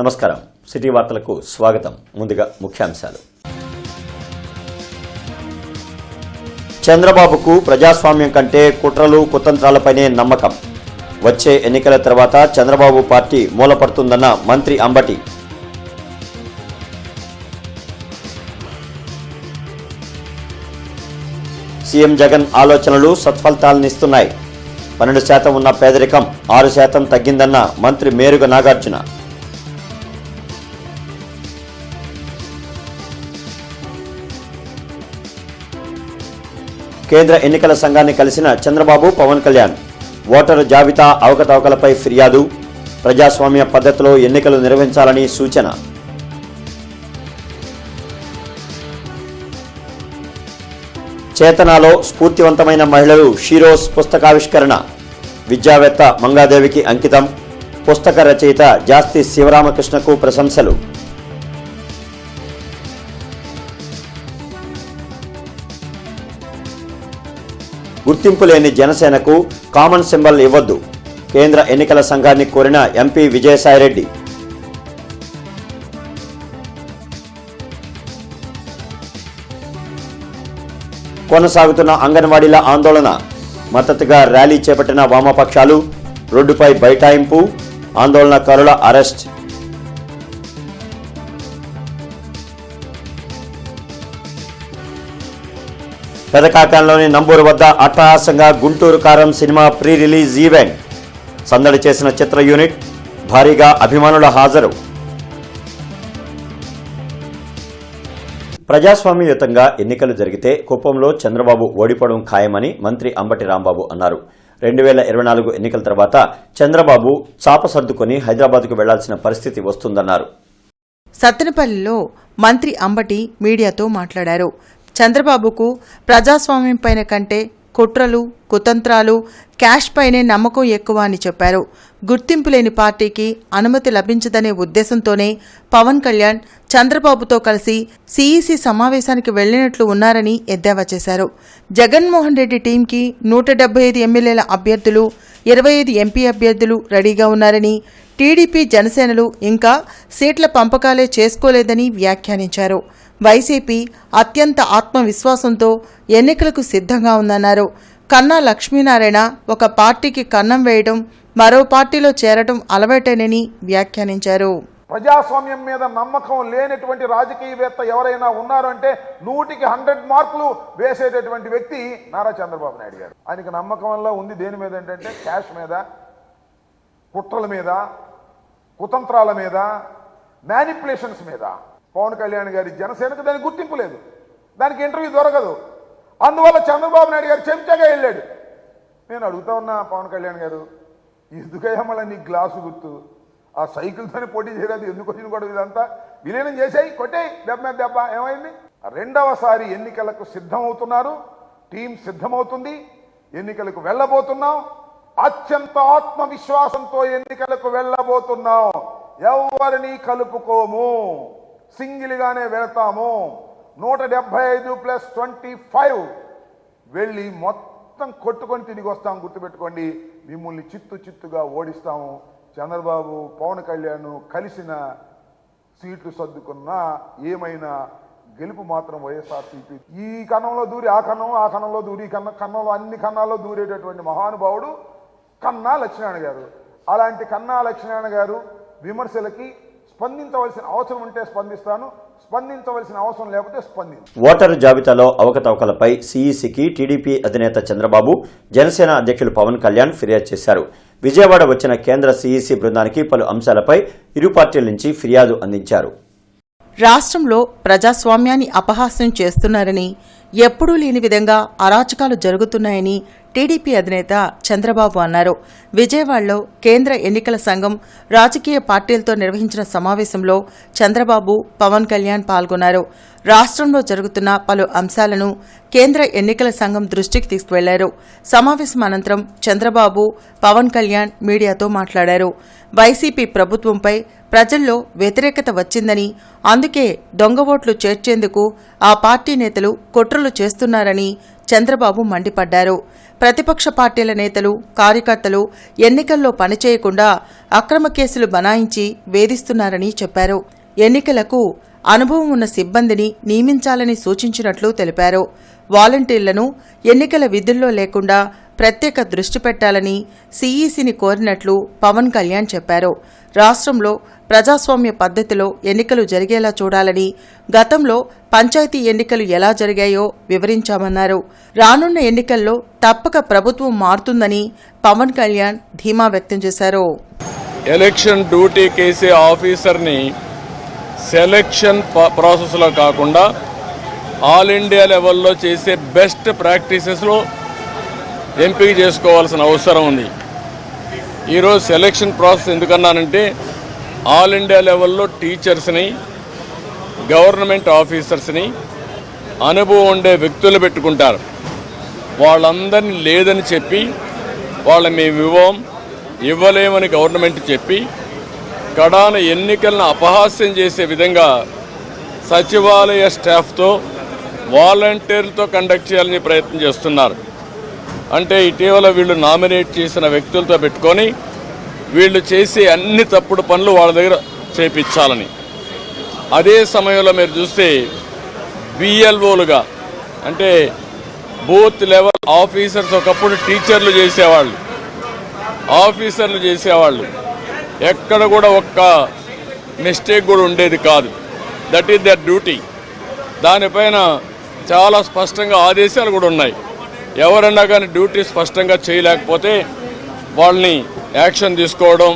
నమస్కారం. సిటీ వార్తలకు స్వాగతం. ముందుగా ముఖ్యాంశాలు. చంద్రబాబుకు ప్రజాస్వామ్యం కంటే కుట్రలు కుతంత్రాలపైనే నమ్మకం. వచ్చే ఎన్నికల తర్వాత చంద్రబాబు పార్టీ మూలపడుతుందన్న మంత్రి అంబటి. సీఎం జగన్ ఆలోచనలు సత్ఫలితాలనిస్తున్నాయి. 12% ఉన్న పేదరికం 6% తగ్గిందన్న మంత్రి మేరుగ నాగార్జున. కేంద్ర ఎన్నికల సంఘాన్ని కలిసిన చంద్రబాబు, పవన్ కళ్యాణ్. ఓటరు జాబితా అవకతవకలపై ఫిర్యాదు. ప్రజాస్వామ్య పద్ధతిలో ఎన్నికలు నిర్వహించాలని సూచన. చేతనాలో స్ఫూర్తివంతమైన మహిళలు షీరోస్ పుస్తకావిష్కరణ. విద్యావేత్త మంగాదేవికి అంకితం. పుస్తక రచయిత జాస్తి శివరామకృష్ణకు ప్రశంసలు. గుర్తింపు లేని జనసేనకు కామన్ సింబల్ ఇవ్వొద్దు. కేంద్ర ఎన్నికల సంఘాన్ని కోరిన ఎంపీ విజయసాయిరెడ్డి. కొనసాగుతున్న అంగన్వాడీల ఆందోళన. మద్దతుగా ర్యాలీ చేపట్టిన వామపక్షాలు. రోడ్డుపై బైఠాయింపు. ఆందోళనకారుల అరెస్ట్. పెదకాకంలోని నంబూరు వద్ద అట్టహాసంగా గుంటూరు కారం సినిమా ప్రీ రిలీజ్ ఈవెంట్. సందడి చేసిన చిత్ర యూనిట్. భారీగా అభిమానుల హాజరు. ప్రజాస్వామ్యయుతంగా ఎన్నికలు జరిగితే కుప్పంలో చంద్రబాబు ఓడిపోవడం ఖాయమని మంత్రి అంబటి రాంబాబు అన్నారు. 2024 ఎన్నికల తర్వాత చంద్రబాబు చాప సర్దుకొని హైదరాబాద్కు వెళ్లాల్సిన పరిస్థితి వస్తుందన్నారు. సత్తెనపల్లిలో మంత్రి అంబటి మీడియాతో మాట్లాడారు. చంద్రబాబుకు ప్రజాస్వామ్యం పైన కంటే కుట్రలు, కుతంత్రాలు, క్యాష్ పైనే నమ్మకం ఎక్కువ అని చెప్పారు. గుర్తింపు లేని పార్టీకి అనుమతి లభించదనే ఉద్దేశంతోనే పవన్ కళ్యాణ్ చంద్రబాబుతో కలిసి సీఈసీ సమావేశానికి వెళ్లినట్లు ఉన్నారని ఎద్దేవా చేశారు. జగన్మోహన్ రెడ్డి టీంకి 175 ఎమ్మెల్యేల అభ్యర్థులు, 25 ఎంపీ అభ్యర్థులు రెడీగా ఉన్నారని, టీడీపీ, జనసేనలు ఇంకా సీట్ల పంపకాలే చేసుకోలేదని వ్యాఖ్యానించారు. వైసీపీ అత్యంత ఆత్మవిశ్వాసంతో ఎన్నికలకు సిద్ధంగా ఉందన్నారు. కన్నా లక్ష్మీనారాయణ ఒక పార్టీకి కన్నం వేయడం, మరో పార్టీలో చేరడం అలవాటేనని వ్యాఖ్యానించారు. ప్రజాస్వామ్యం మీద నమ్మకం లేనటువంటి రాజకీయవేత్త ఎవరైనా ఉన్నారంటే 100కి 100 మార్కులు వేసేటటువంటి వ్యక్తి నారా చంద్రబాబు నాయుడు గారు. ఆయనకి నమ్మకం వల్ల ఉంది దేని మీద ఏంటంటే క్యాష్ మీద, కుట్రల మీద, కుతంత్రాల మీద, మ్యానిపులేషన్స్ మీద. పవన్ కళ్యాణ్ గారి జనసేనకు దానికి గుర్తింపు లేదు, దానికి ఇంటర్వ్యూ దొరకదు. అందువల్ల చంద్రబాబు నాయుడు గారు చెంచాగా వెళ్ళాడు. నేను అడుగుతా ఉన్నా, పవన్ కళ్యాణ్ గారు ఎందుకయ్యా మళ్ళీ నీ గ్లాసు గుర్తు ఆ సైకిల్తోనే పోటీ చేయలేదు, ఎందుకు వచ్చిన కూడా ఇదంతా విలీనం చేసాయి, కొట్టాయి దెబ్బ మీద దెబ్బ. ఏమైంది? రెండవసారి ఎన్నికలకు సిద్ధమవుతున్నారు, టీం సిద్ధమవుతుంది, ఎన్నికలకు వెళ్ళబోతున్నాం. అత్యంత ఆత్మవిశ్వాసంతో ఎన్నికలకు వెళ్ళబోతున్నాం. ఎవరిని కలుపుకోము, సింగిల్గానే వెళతాము. 175+25 వెళ్ళి మొత్తం కొట్టుకొని తిరిగి వస్తాం. గుర్తుపెట్టుకోండి, మిమ్మల్ని చిత్తుగా ఓడిస్తాము. చంద్రబాబు, పవన్ కళ్యాణ్ కలిసిన సీట్లు సర్దుకున్నా ఏమైనా గెలుపు మాత్రం వైఎస్ఆర్సీపీ. ఈ కన్నంలో దూరి ఆ కన్నం, ఆ కన్నంలో దూరి కన్నంలో అన్ని కన్నాల్లో దూరేటటువంటి మహానుభావుడు కన్నా లక్ష్మీనారాయణ గారు. అలాంటి కన్నా లక్ష్మీనారాయణ గారు విమర్శలకి స్పందించవలసిన అవసరం ఉంటే స్పందిస్తాను, స్పందించవలసిన అవసరం లేకపోతే స్పందించు. ఓటరు జాబితాలో అవకతవకలపై సీఈసీకి టీడీపీ అధినేత చంద్రబాబు, జనసేన అధ్యక్షులు పవన్ కళ్యాణ్ ఫిర్యాదు చేశారు. విజయవాడ వచ్చిన కేంద్ర సీఈసీ బృందానికి పలు అంశాలపై ఇరు పార్టీల నుంచి ఫిర్యాదు అందించారు. రాష్ట్రంలో ప్రజాస్వామ్యాన్ని అపహాస్యం చేస్తున్నారని, ఎప్పుడూ లేని విధంగా అరాచకాలు జరుగుతున్నాయని టీడీపీ అధినేత చంద్రబాబు అన్నారు. విజయవాడలో కేంద్ర ఎన్నికల సంఘం రాజకీయ పార్టీలతో నిర్వహించిన సమావేశంలో చంద్రబాబు, పవన్ కళ్యాణ్ పాల్గొన్నారు. రాష్ట్రంలో జరుగుతున్న పలు అంశాలను కేంద్ర ఎన్నికల సంఘం దృష్టికి తీసుకువెళ్లారు. సమావేశం అనంతరం చంద్రబాబు, పవన్ కళ్యాణ్ మీడియాతో మాట్లాడారు. వైసీపీ ప్రభుత్వంపై ప్రజల్లో వ్యతిరేకత వచ్చిందని, అందుకే దొంగ ఓట్లు చేర్చేందుకు ఆ పార్టీ నేతలు కుట్రలు చేస్తున్నారని చంద్రబాబు మండిపడ్డారు. ప్రతిపక్ష పార్టీల నేతలు, కార్యకర్తలు ఎన్నికల్లో పనిచేయకుండా అక్రమ కేసులు బనాయించి వేధిస్తున్నారని చెప్పారు. ఎన్నికలకు అనుభవం ఉన్న సిబ్బందిని నియమించాలని సూచించినట్లు తెలిపారు. వాలంటీర్లను ఎన్నికల విధుల్లో లేకుండా ప్రత్యేక దృష్టి పెట్టాలని సీఈసీని కోరినట్లు పవన్ కళ్యాణ్ చెప్పారు. రాష్ట్రంలో ప్రజాస్వామ్య పద్ధతిలో ఎన్నికలు జరిగేలా చూడాలని, గతంలో పంచాయతీ ఎన్నికలు ఎలా జరిగాయో వివరించామన్నారు. రానున్న ఎన్నికల్లో తప్పక ప్రభుత్వం మారుతుందని పవన్ కళ్యాణ్ ధీమా వ్యక్తం చేశారు. ఎలక్షన్ డ్యూటీ కేసే ఆఫీసర్ని సెలక్షన్ ప్రాసెస్లో కాకుండా ఆల్ ఇండియా లెవెల్లో చేసే బెస్ట్ ప్రాక్టీసెస్లో ఎంపిక చేసుకోవాల్సిన అవసరం ఉంది. ఈరోజు సెలక్షన్ ప్రాసెస్ ఎందుకన్నానంటే ఆల్ ఇండియా లెవెల్లో టీచర్స్ని, గవర్నమెంట్ ఆఫీసర్స్ని, అనుభవం ఉండే వ్యక్తులు పెట్టుకుంటారు. వాళ్ళందరినీ లేదని చెప్పి మేము ఇవ్వలేమని గవర్నమెంట్ చెప్పి కడాన ఎన్నికలను అపహాస్యం చేసే విధంగా సచివాలయ స్టాఫ్తో వాలంటీర్లతో కండక్ట్ చేయాలని ప్రయత్నం చేస్తున్నారు. అంటే ఇటీవల వీళ్ళు నామినేట్ చేసిన వ్యక్తులతో పెట్టుకొని వీళ్ళు చేసే అన్ని తప్పుడు పనులు వాళ్ళ దగ్గర చేయించాలని. అదే సమయంలో మీరు చూస్తే బిఎల్ఓలుగా అంటే బూత్ లెవెల్ ఆఫీసర్స్ ఒకప్పుడు టీచర్లు చేసేవాళ్ళు, ఆఫీసర్లు చేసేవాళ్ళు. ఎక్కడ కూడా ఒక్క మిస్టేక్ కూడా ఉండేది కాదు. That is their duty. దానిపైన చాలా స్పష్టంగా ఆదేశాలు కూడా ఉన్నాయి. ఎవరన్నా కానీ డ్యూటీ స్పష్టంగా చేయలేకపోతే వాళ్ళని యాక్షన్ తీసుకోవడం,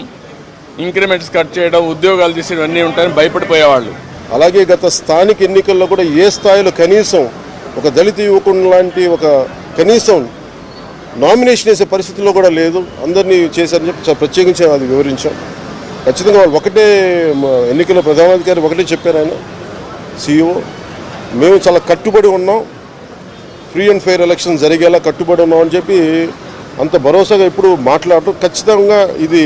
ఇంక్రిమెంట్స్ కట్ చేయడం, ఉద్యోగాలు తీసేయడం అన్నీ ఉంటాయని భయపడిపోయేవాళ్ళు. అలాగే గత స్థానిక ఎన్నికల్లో కూడా ఏ స్థాయిలో కనీసం ఒక దళిత యువకుడు లాంటి ఒక కనీసం నామినేషన్ వేసే పరిస్థితుల్లో కూడా లేదు. అందరినీ చేశారని చెప్పి ప్రత్యేకించి అది వివరించాం. ఖచ్చితంగా వాళ్ళు ఒకటే ఎన్నికల ప్రధానాధికారి ఒకటే చెప్పారు, ఆయన సీఈఓ, మేము చాలా కట్టుబడి ఉన్నాం, ఫ్రీ అండ్ ఫెయిర్ ఎలక్షన్ జరిగేలా కట్టుబడి ఉన్నాం అని చెప్పి అంత భరోసాగా ఇప్పుడు మాట్లాడటం ఖచ్చితంగా ఇది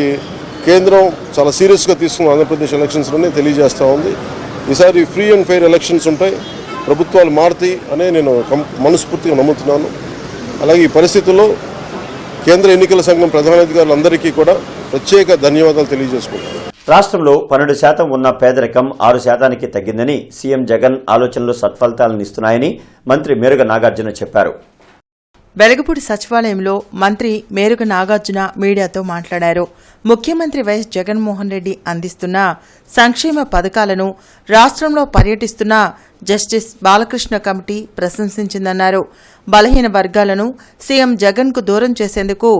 కేంద్రం చాలా సీరియస్గా తీసుకున్న ఆంధ్రప్రదేశ్ ఎలక్షన్స్లోనే తెలియజేస్తూ ఉంది. ఈసారి ఫ్రీ అండ్ ఫెయిర్ ఎలక్షన్స్ ఉంటాయి, ప్రభుత్వాలు మారుతాయి అనే నేను మనస్ఫూర్తిగా నమ్ముతున్నాను. అలాగే ఈ పరిస్థితుల్లో కేంద్ర ఎన్నికల సంఘం ప్రధానాధికారులందరికీ కూడా ప్రత్యేక ధన్యవాదాలు తెలియజేసుకుంటున్నాను. రాష్ట్రంలో 12% ఉన్న పేదరికం 6%కి తగ్గిందని సీఎం జగన్ ఆలోచనలు సత్ఫలితాలను ఇస్తున్నాయని మంత్రి మేరుగ నాగార్జున చెప్పారు. వెలగపూడి సచివాలయంలో మంత్రి మేరుగ నాగార్జున మీడియాతో మాట్లాడారు. ముఖ్యమంత్రి వైఎస్ జగన్మోహన్ రెడ్డి అందిస్తున్న సంక్షేమ పథకాలను రాష్ట్రంలో పర్యటిస్తున్న జస్టిస్ బాలకృష్ణ కమిటీ ప్రశంసించిందన్నారు. బలహీన వర్గాలను సీఎం జగన్కు దూరం చేసేందుకు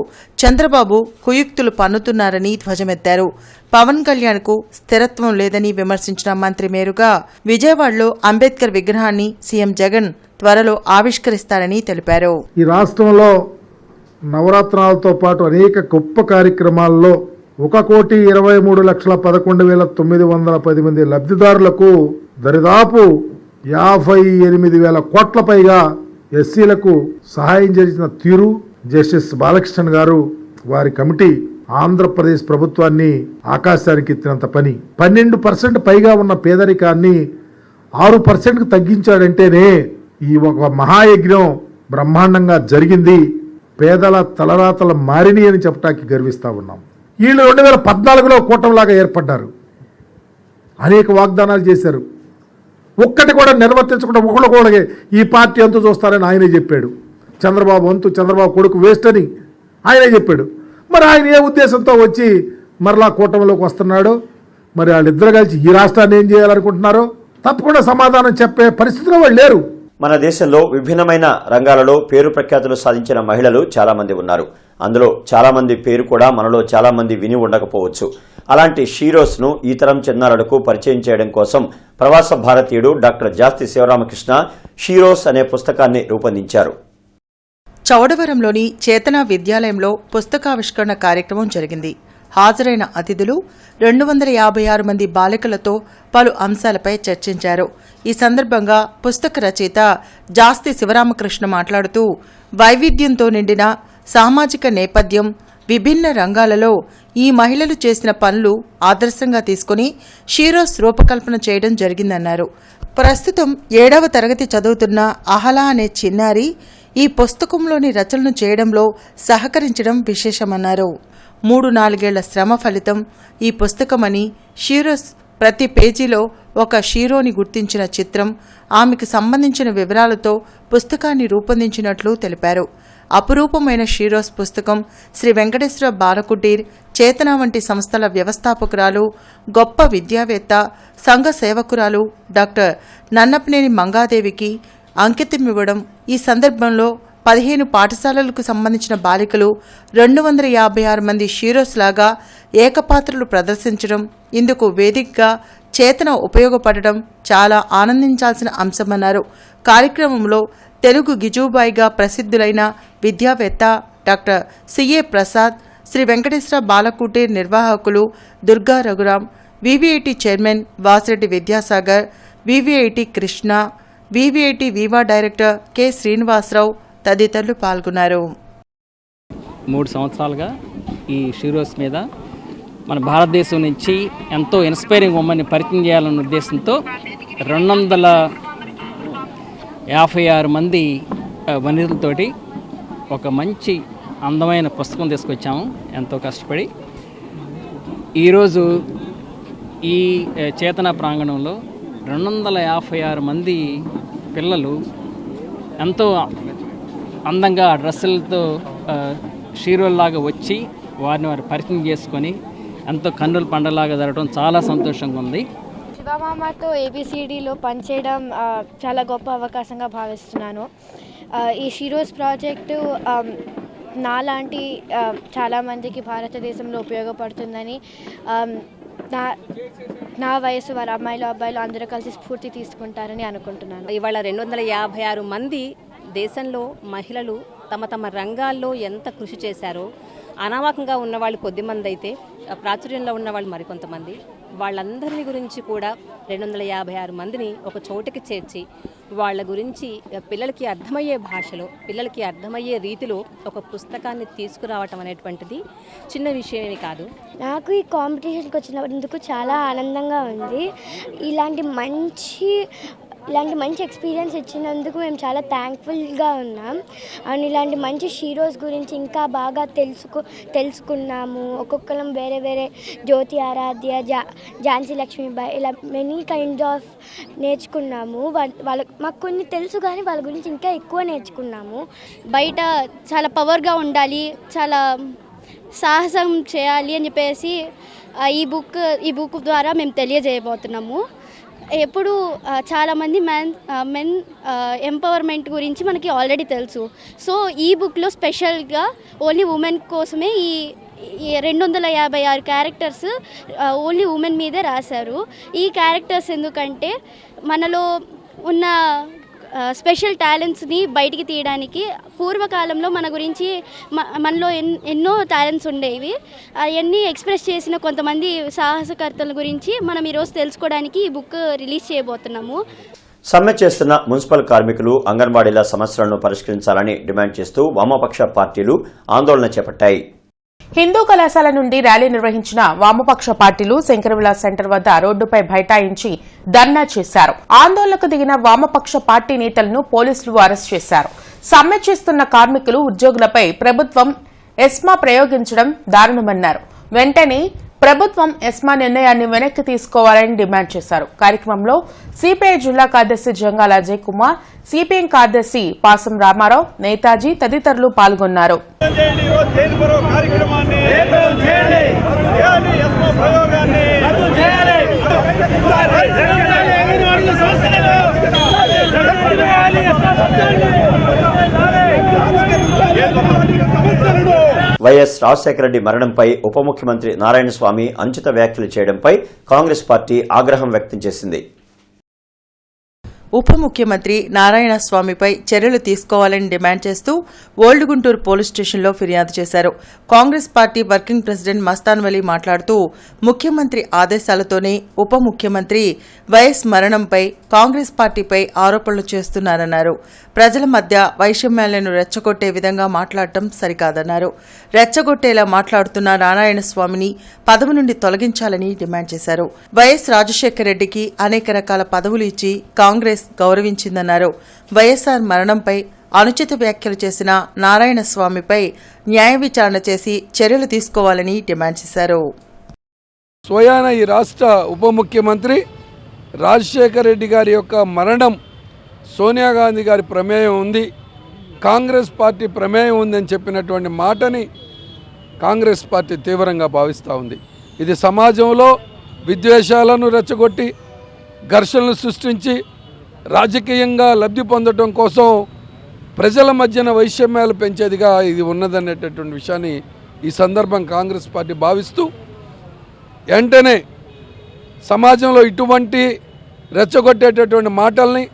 చంద్రబాబు కుయుక్తులు పన్నుతున్నారని ధ్వజమెత్తారు. పవన్ కళ్యాణ్కు స్థిరత్వం లేదని విమర్శించిన మంత్రి మేరుగా విజయవాడలో అంబేద్కర్ విగ్రహాన్ని సీఎం జగన్ త్వరలో ఆవిష్కరిస్తారని తెలిపారు. ఈ రాష్ట్రంలో నవరత్నాలతో పాటు అనేక గొప్ప కార్యక్రమాల్లో 1,23,11,910 మంది లబ్ధిదారులకు దరిదాపు 58,000 కోట్ల పైగా ఎస్సీలకు సహాయం చేసిన తీరు జస్టిస్ బాలకృష్ణ గారు వారి కమిటీ ఆంధ్రప్రదేశ్ ప్రభుత్వాన్ని ఆకాశానికి ఎత్తినంత పని. 12% పైగా ఉన్న పేదరికాన్ని 6%కు తగ్గించాడంటేనే ఈ ఒక మహాయజ్ఞం బ్రహ్మాండంగా జరిగింది, పేదల తలరాతల మారిని అని చెప్పడానికి గర్విస్తూ ఉన్నాం. వీళ్ళు 2014లో కూటమిలాగా ఏర్పడ్డారు, అనేక వాగ్దానాలు చేశారు, ఒక్కటి కూడా నిర్వర్తించకుండా ఒకళ్ళొకళ్ళకి ఈ పార్టీ అంతు చూస్తారని ఆయనే చెప్పాడు. చంద్రబాబు అంతు, చంద్రబాబు కొడుకు వేస్ట్ అని ఆయనే చెప్పాడు. మరి ఆయన ఏ ఉద్దేశంతో వచ్చి మరలా కూటమిలోకి వస్తున్నాడు, మరి వాళ్ళిద్దరు కలిసి ఈ రాష్ట్రాన్ని ఏం చేయాలనుకుంటున్నారో తప్పకుండా సమాధానం చెప్పే పరిస్థితిలో వాళ్ళు లేరు. మన దేశంలో విభిన్నమైన రంగాలలో పేరు ప్రఖ్యాతులు సాధించిన మహిళలు చాలా మంది ఉన్నారు. అందులో చాలా మంది పేరు కూడా మనలో చాలా మంది విని ఉండకపోవచ్చు. అలాంటి షీరోస్ ను ఈ తరం చిన్నారులకు పరిచయం చేయడం కోసం ప్రవాస భారతీయుడు డాక్టర్ జాస్తి శివరామకృష్ణ షీరోస్ అనే పుస్తకాన్ని రూపొందించారు. చౌడవరంలోని చేతన విద్యాలయంలో పుస్తకావిష్కరణ కార్యక్రమం జరిగింది. హాజరైన అతిథులు 256 మంది బాలికలతో పలు అంశాలపై చర్చించారు. ఈ సందర్భంగా పుస్తక రచయిత జాస్తి శివరామకృష్ణ మాట్లాడుతూ వైవిధ్యంతో నిండిన సామాజిక నేపథ్యం, విభిన్న రంగాలలో ఈ మహిళలు చేసిన పనులు ఆదర్శంగా తీసుకుని షీరోస్ రూపకల్పన చేయడం జరిగిందన్నారు. ప్రస్తుతం 7వ తరగతి చదువుతున్న అహలా అనే చిన్నారి ఈ పుస్తకంలోని రచనలు చేయడంలో సహకరించడం విశేషమన్నారు. 3-4 ఏళ్ల శ్రమ ఫలితం ఈ పుస్తకమని, షీరోస్ ప్రతి పేజీలో ఒక షీరోని గుర్తించిన చిత్రం, ఆమెకు సంబంధించిన వివరాలతో పుస్తకాన్ని రూపొందించినట్లు తెలిపారు. అపురూపమైన షీరోస్ పుస్తకం శ్రీ వెంకటేశ్వర బాలకుటీర్, చేతన వంటి సంస్థల వ్యవస్థాపకురాలు, గొప్ప విద్యావేత్త, సంఘ సేవకురాలు డాక్టర్ నన్నపనేని మంగాదేవికి అంకితమివ్వడం. ఈ సందర్భంలో 15 పాఠశాలలకు సంబంధించిన బాలికలు 256 మంది షీరోస్ లాగా ఏకపాత్రలు ప్రదర్శించడం, ఇందుకు వేదికగా చేతన ఉపయోగపడడం చాలా ఆనందించాల్సిన అంశమన్నారు. కార్యక్రమంలో తెలుగు గిజుబాయిగా ప్రసిద్ధులైన విద్యావేత్త డాక్టర్ సిఏ ప్రసాద్, శ్రీ వెంకటేశ్వర బాలకుటీర్ నిర్వాహకులు Durga Raghuram, VVIT chairman Vasireddy Vidyasagar, VVIT Krishna, VVIT Viva director K Srinivasarao తదితరులు పాల్గొన్నారు. 3 సంవత్సరాలుగా ఈ షీరోస్ మీద మన భారతదేశం నుంచి ఎంతో ఇన్స్పైరింగ్ ఉమ్మని పరిచయం చేయాలన్న ఉద్దేశంతో 256 మంది వనితలతోటి ఒక మంచి అందమైన పుస్తకం తీసుకొచ్చాము ఎంతో కష్టపడి. ఈరోజు ఈ చేతన ప్రాంగణంలో 256 మంది పిల్లలు ఎంతో అందంగా డ్రెస్సులతో షీరోల్లాగా వచ్చి వారిని వారు పరిచయం చేసుకొని ఎంతో కన్నుల పండలాగా జరగడం చాలా సంతోషంగా ఉంది. శివమామతో ఏబిసిడిలో పనిచేయడం చాలా గొప్ప అవకాశంగా భావిస్తున్నాను. ఈ షీరోస్ ప్రాజెక్టు నాలాంటి చాలామందికి భారతదేశంలో ఉపయోగపడుతుందని, నా వయసు వారి అమ్మాయిలు అబ్బాయిలు అందరూ కలిసి స్ఫూర్తి తీసుకుంటారని అనుకుంటున్నాను. ఇవాళ 256 మంది దేశంలో మహిళలు తమ తమ రంగాల్లో ఎంత కృషి చేశారో, అనామకంగా ఉన్నవాళ్ళు కొద్దిమంది అయితే ప్రాచుర్యంలో ఉన్నవాళ్ళు మరికొంతమంది, వాళ్ళందరినీ గురించి కూడా 256 మందిని ఒక చోటికి చేర్చి వాళ్ళ గురించి పిల్లలకి అర్థమయ్యే భాషలో, పిల్లలకి అర్థమయ్యే రీతిలో ఒక పుస్తకాన్ని తీసుకురావటం అనేటువంటిది చిన్న విషయమే కాదు. నాకు ఈ కాంపిటీషన్కి వచ్చినందుకు చాలా ఆనందంగా ఉంది. ఇలాంటి మంచి ఎక్స్పీరియన్స్ ఇచ్చినందుకు మేము చాలా థ్యాంక్ఫుల్గా ఉన్నాం. అండ్ ఇలాంటి మంచి షీరోస్ గురించి ఇంకా బాగా తెలుసుకున్నాము. ఒక్కొక్కరం వేరే వేరే జ్యోతి ఆరాధ్య, ఝాన్సీ లక్ష్మీబాయి, ఇలా మెనీ కైండ్స్ ఆఫ్ నేర్చుకున్నాము. మాకు కొన్ని తెలుసు కానీ వాళ్ళ గురించి ఇంకా ఎక్కువ నేర్చుకున్నాము. బయట చాలా పవర్గా ఉండాలి, చాలా సాహసం చేయాలి అని చెప్పేసి ఈ బుక్ ద్వారా మేము తెలియజేయబోతున్నాము. ఎప్పుడు చాలామంది మెన్ ఎంపవర్మెంట్ గురించి మనకి ఆల్రెడీ తెలుసు. సో ఈ బుక్లో స్పెషల్గా ఓన్లీ ఉమెన్ కోసమే ఈ 256 క్యారెక్టర్స్ ఓన్లీ ఉమెన్ మీదే రాశారు. ఈ క్యారెక్టర్స్ ఎందుకంటే మనలో ఉన్న స్పెషల్ టాలెంట్స్ని బయటికి తీయడానికి, పూర్వకాలంలో మన గురించి మనలో ఎన్నో టాలెంట్స్ ఉండేవి, అవన్నీ ఎక్స్ప్రెస్ చేసిన కొంతమంది సాహసకర్తల గురించి మనం ఈరోజు తెలుసుకోవడానికి ఈ బుక్ రిలీజ్ చేయబోతున్నాము. సమ్మె చేస్తున్న మున్సిపల్ కార్మికులు అంగన్వాడీల సమస్యలను పరిష్కరించాలని డిమాండ్ చేస్తూ వామపక్ష పార్టీలు ఆందోళన చేపట్టాయి. హిందూ కళాశాల నుండి ర్యాలీ నిర్వహించిన వామపక్ష పార్టీలు శంకరవిలాస్ సెంటర్ వద్ద రోడ్డుపై బైఠాయించి ధర్నా చేశారు. ఆందోళనకు దిగిన వామపక్ష పార్టీ నేతలను పోలీసులు అరెస్ట్ చేశారు. సమ్మె చేస్తున్న కార్మికులు, ఉద్యోగులపై ప్రభుత్వం ఎస్మా ప్రయోగించడం దారుణమన్నారు. వెంటనే ప్రభుత్వం ఎస్మా నిర్ణయాన్ని వెనక్కి తీసుకోవాలని డిమాండ్ చేశారు. కార్యక్రమంలో సిపిఐ జిల్లా కార్యదర్శి జంగాల అజయ్ కుమార్, సిపిఎం కార్యదర్శి పాసం రామారావు, నేతాజీ తదితరులు పాల్గొన్నారు. వైఎస్ రాజశేఖర రెడ్డి మరణంపై ఉప ముఖ్యమంత్రి నారాయణస్వామి అనుచిత వ్యాఖ్యలు చేయడంపై కాంగ్రెస్ పార్టీ ఆగ్రహం వ్యక్తం చేసింది. ఉప ముఖ్యమంత్రి నారాయణస్వామిపై చర్యలు తీసుకోవాలని డిమాండ్ చేస్తూ ఓల్డ్ గుంటూరు పోలీస్ స్టేషన్లో ఫిర్యాదు చేశారు. Congress party working president Mastan Vali మాట్లాడుతూ ముఖ్యమంత్రి ఆదేశాలతోనే ఉప ముఖ్యమంత్రి వైఎస్ మరణంపై కాంగ్రెస్ పార్టీపై ఆరోపణలు చేస్తున్నారన్నారు. ప్రజల మధ్య వైషమ్యాలను రెచ్చగొట్టే విధంగా మాట్లాడటం సరికాదన్నారు. రెచ్చగొట్టేలా మాట్లాడుతున్న నారాయణస్వామిని పదవి నుండి తొలగించాలని డిమాండ్ చేశారు. వైఎస్ రాజశేఖర రెడ్డికి అనేక రకాల పదవులు ఇచ్చి కాంగ్రెస్ గౌరవించిందన్నారు. వైఎస్ఆర్ మరణంపై అనుచిత వ్యాఖ్యలు చేసిన నారాయణస్వామిపై న్యాయ విచారణ చేసి చర్యలు తీసుకోవాలని డిమాండ్ చేశారు. స్వయాన ఈ రాష్ట్ర ఉప ముఖ్యమంత్రి రాజశేఖర రెడ్డి గారి యొక్క మరణం సోనియా గాంధీ గారి ప్రమేయం ఉంది, కాంగ్రెస్ పార్టీ ప్రమేయం ఉందని చెప్పినటువంటి మాటని కాంగ్రెస్ పార్టీ తీవ్రంగా భావిస్తూ ఉంది. ఇది సమాజంలో విద్వేషాలను రెచ్చగొట్టి ఘర్షణలు సృష్టించి రాజకీయంగా లబ్ధి పొందడం కోసం ప్రజల మధ్యన వైషమ్యాలు పెంచేదిగా ఇది ఉన్నదనేటటువంటి విషయాన్ని ఈ సందర్భం కాంగ్రెస్ పార్టీ భావిస్తూ వెంటనే సమాజంలో ఇటువంటి రెచ్చగొట్టేటటువంటి మాటల్ని,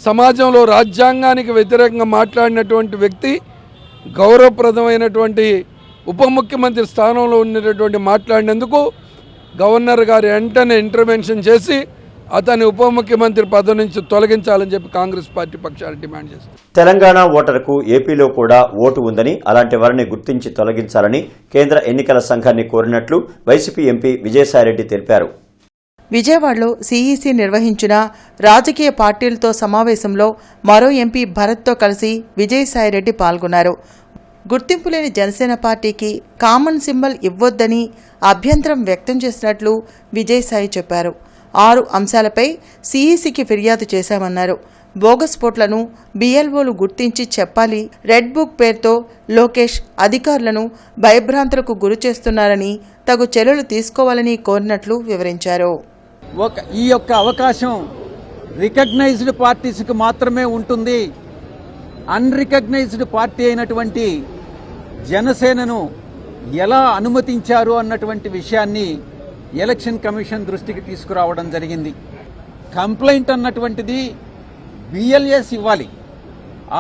సమాజంలో రాజ్యాంగానికి వ్యతిరేకంగా మాట్లాడినటువంటి వ్యక్తి గౌరవప్రదమైనటువంటి ఉప ముఖ్యమంత్రి స్థానంలో ఉన్నటువంటి మాట్లాడినందుకు గవర్నర్ గారు వెంటనే ఇంటర్వెన్షన్ చేసి అతని ఉప ముఖ్యమంత్రి పదవి నుంచి తొలగించాలని చెప్పి కాంగ్రెస్ పార్టీ పక్షాన్ని డిమాండ్ చేస్తారు. తెలంగాణ ఓటరుకు ఏపీలో కూడా ఓటు ఉందని, అలాంటి వారిని గుర్తించి తొలగించాలని కేంద్ర ఎన్నికల సంఘాన్ని కోరినట్లు వైసీపీ ఎంపీ విజయసాయిరెడ్డి తెలిపారు. విజయవాడలో సీఈసీ నిర్వహించిన రాజకీయ పార్టీలతో సమావేశంలో మరో ఎంపీ భరత్తో కలిసి విజయసాయిరెడ్డి పాల్గొన్నారు. గుర్తింపు లేని జనసేన పార్టీకి కామన్ సింబల్ ఇవ్వొద్దని అభ్యంతరం వ్యక్తం చేసినట్లు విజయసాయి చెప్పారు. 6 అంశాలపై సీఈసీకి ఫిర్యాదు చేశామన్నారు. బోగస్ ఓట్లను బీఎల్ఓలు గుర్తించి చెప్పాలి. రెడ్ బుక్ పేరుతో లోకేష్ అధికారులను భయభ్రాంతులకు గురి చేస్తున్నారని తగు చర్యలు తీసుకోవాలని కోరినట్లు వివరించారు. ఈ యొక్క అవకాశం రికగ్నైజ్డ్ పార్టీస్కి మాత్రమే ఉంటుంది. అన్రికగ్నైజ్డ్ పార్టీ అయినటువంటి జనసేనను ఎలా అనుమతించారు అన్నటువంటి విషయాన్ని ఎలక్షన్ కమిషన్ దృష్టికి తీసుకురావడం జరిగింది. కంప్లైంట్ అన్నటువంటిది బిఎల్ఎస్ ఇవ్వాలి,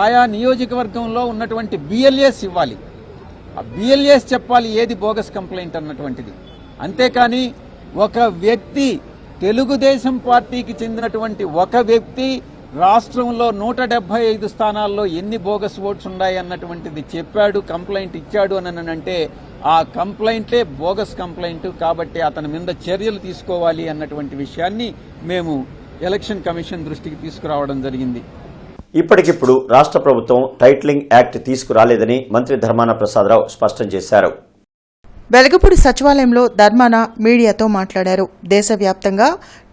ఆయా నియోజకవర్గంలో ఉన్నటువంటి బిఎల్ఎస్ ఇవ్వాలి. ఆ బిఎల్ఎస్ చెప్పాలి ఏది బోగస్ కంప్లైంట్ అన్నటువంటిది. అంతేకాని ఒక వ్యక్తి, తెలుగుదేశం పార్టీకి చెందినటువంటి ఒక వ్యక్తి రాష్ట్రంలో 175 స్థానాల్లో ఎన్ని బోగస్ ఓట్స్ ఉన్నాయి అన్నటువంటిది చెప్పాడు, కంప్లైంట్ ఇచ్చాడు అని అంటే ఆ కంప్లైంటే బోగస్ కంప్లైంట్. కాబట్టి అతని మీద చర్యలు తీసుకోవాలి అన్నటువంటి విషయాన్ని మేము ఎలక్షన్ కమిషన్ దృష్టికి తీసుకురావడం జరిగింది. ఇప్పటికిప్పుడు రాష్ట్ర ప్రభుత్వం టైటిలింగ్ యాక్ట్ తీసుకురాలేదని మంత్రి ధర్మాన ప్రసాదరావు స్పష్టం చేశారు. వెలగపూడి సచివాలయంలో ధర్మాన మీడియాతో మాట్లాడారు. దేశవ్యాప్తంగా